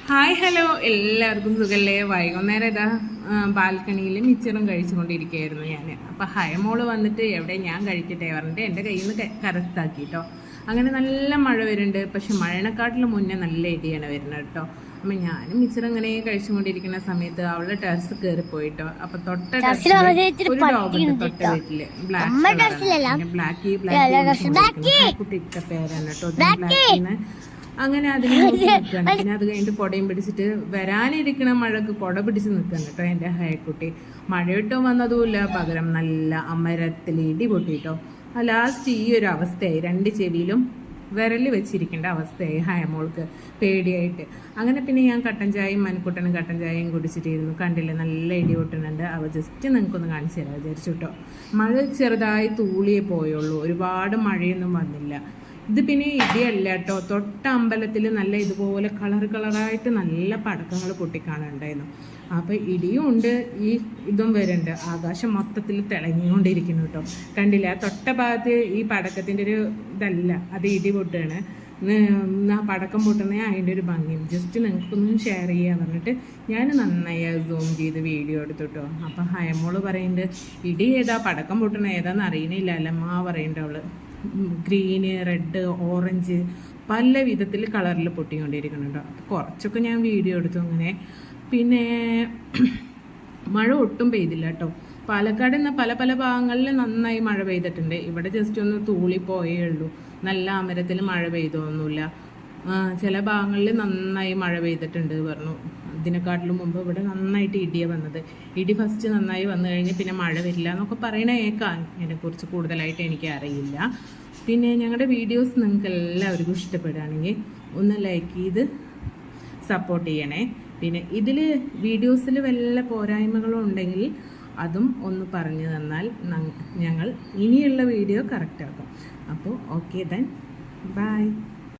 Hi hello, എല്ലാവർക്കും സുഖല്ലേ? വൈകുന്നേരം ഇതാ ബാൽക്കണിയിൽ മിച്ചറും കഴിച്ചുകൊണ്ടിരിക്കുകയായിരുന്നു ഞാൻ. അപ്പോൾ ഹയമോള് വന്നിട്ട് എവിടെ ഞാൻ കഴിക്കട്ടെ പറഞ്ഞിട്ട് എൻ്റെ കയ്യിൽ നിന്ന് കരസ്ഥാക്കി കേട്ടോ. അങ്ങനെ നല്ല മഴ വരുന്നുണ്ട്, പക്ഷെ മഴനെക്കാട്ടിലും മുന്നേ നല്ല ഇടിയാണ് വരുന്നത് കേട്ടോ. അപ്പം ഞാനും മിച്ചർ ഇങ്ങനെ കഴിച്ചുകൊണ്ടിരിക്കുന്ന സമയത്ത് അവളുടെ ടെറസ് കയറിപ്പോയിട്ടോ. അപ്പം തൊട്ട ടെറസിൽ ഒരു ഡോഗ് ഉണ്ട് തൊട്ട വീട്ടില്, ബ്ലാക്ക് കുട്ടിയുടെ പേരാണ് കേട്ടോ, ബ്ലാക്കിന്ന്. അങ്ങനെ അതിനെ നിൽക്കുകയാണ്. പിന്നെ അത് കഴിഞ്ഞിട്ട് കുടയും പിടിച്ചിട്ട് വരാനിരിക്കണ മഴക്ക് കുട പിടിച്ച് നിൽക്കുകയാണ് കേട്ടോ എൻ്റെ ഹയക്കുട്ടി. മഴയിട്ടും വന്നതുമില്ല, പകരം നല്ല അമരത്തിൽ ഇടി പൊട്ടിട്ടോ. ലാസ്റ്റ് ഈ ഒരു അവസ്ഥയായി, രണ്ട് ചെവിയിലും വിരൽ വെച്ചിരിക്കേണ്ട അവസ്ഥയായി ഹയമോൾക്ക് പേടിയായിട്ട്. അങ്ങനെ പിന്നെ ഞാൻ കട്ടൻ ചായയും മനുക്കുട്ടനും കട്ടൻ ചായയും കുടിച്ചിട്ടിരുന്നു. കണ്ടില്ലേ, നല്ല ഇടി പൊട്ടുന്നുണ്ട്. അവ ജസ്റ്റ് നിങ്ങൾക്കൊന്ന് കാണിച്ചു തരാം വിചാരിച്ചു കേട്ടോ. മഴ ചെറുതായി തൂളിയേ പോയുള്ളൂ, ഒരുപാട് മഴയൊന്നും വന്നില്ല. ഇത് പിന്നെ ഇടിയല്ല കേട്ടോ, തൊട്ട അമ്പലത്തിൽ നല്ല ഇതുപോലെ കളറായിട്ട് നല്ല പടക്കങ്ങൾ പൊട്ടിക്കാണുണ്ടായിരുന്നു. അപ്പോൾ ഇടിയും ഉണ്ട്, ഈ ഇതും വരുന്നുണ്ട്. ആകാശം മൊത്തത്തിൽ തിളങ്ങിക്കൊണ്ടിരിക്കുന്നു കേട്ടോ. കണ്ടില്ല, തൊട്ട ഭാഗത്ത് ഈ പടക്കത്തിൻ്റെ ഒരു ഇതല്ല, അത് ഇടി പൊട്ടുകയാണ്. ആ പടക്കം പൊട്ടുന്ന അതിൻ്റെ ഒരു ഭംഗി ജസ്റ്റ് നിങ്ങൾക്കൊന്നും ഷെയർ ചെയ്യാൻ പറഞ്ഞിട്ട് ഞാൻ നന്നായി സൂം ചെയ്ത് വീഡിയോ എടുത്തിട്ടോ. അപ്പം ഹയമോള് പറയുന്നുണ്ട്, ഇടി ഏതാ പടക്കം പൊട്ടണ ഏതാന്ന് അറിയണില്ല അല്ലമ്മ പറയുന്നുണ്ട് അവള്. ഗ്രീന്, റെഡ്, ഓറഞ്ച് പല വിധത്തിൽ കളറിൽ പൊട്ടിക്കൊണ്ടിരിക്കുന്നുണ്ടോ. കുറച്ചൊക്കെ ഞാൻ വീഡിയോ എടുത്തു അങ്ങനെ. പിന്നെ മഴ ഒട്ടും പെയ്തില്ല കേട്ടോ. പാലക്കാട് നിന്ന് പല പല ഭാഗങ്ങളിൽ നന്നായി മഴ പെയ്തിട്ടുണ്ട്. ഇവിടെ ജസ്റ്റ് ഒന്ന് തൂളിപ്പോയേ ഉള്ളൂ, നല്ല അമരത്തിൽ മഴ പെയ്തൊന്നുമില്ല. ചില ഭാഗങ്ങളിൽ നന്നായി മഴ പെയ്തിട്ടുണ്ട് പറഞ്ഞു. ഇതിനെക്കാട്ടിലും മുമ്പ് ഇവിടെ നന്നായിട്ട് ഇടിയാണ് വന്നത്. ഇടി ഫസ്റ്റ് നന്നായി വന്നു കഴിഞ്ഞ് പിന്നെ മഴ വരില്ല എന്നൊക്കെ പറയണ കേൾക്കാം. ഇതിനെക്കുറിച്ച് കൂടുതലായിട്ട് എനിക്ക് അറിയില്ല. പിന്നെ ഞങ്ങളുടെ വീഡിയോസ് നിങ്ങൾക്ക് എല്ലാവർക്കും ഇഷ്ടപ്പെടുകയാണെങ്കിൽ ഒന്ന് ലൈക്ക് ചെയ്ത് സപ്പോർട്ട് ചെയ്യണേ. പിന്നെ ഇതിൽ വീഡിയോസിൽ വല്ല പോരായ്മകളും ഉണ്ടെങ്കിൽ അതും ഒന്ന് പറഞ്ഞു തന്നാൽ ഞങ്ങൾ ഇനിയുള്ള വീഡിയോ കറക്റ്റാക്കും. അപ്പോൾ ഓക്കെ ദെൻ ബൈ.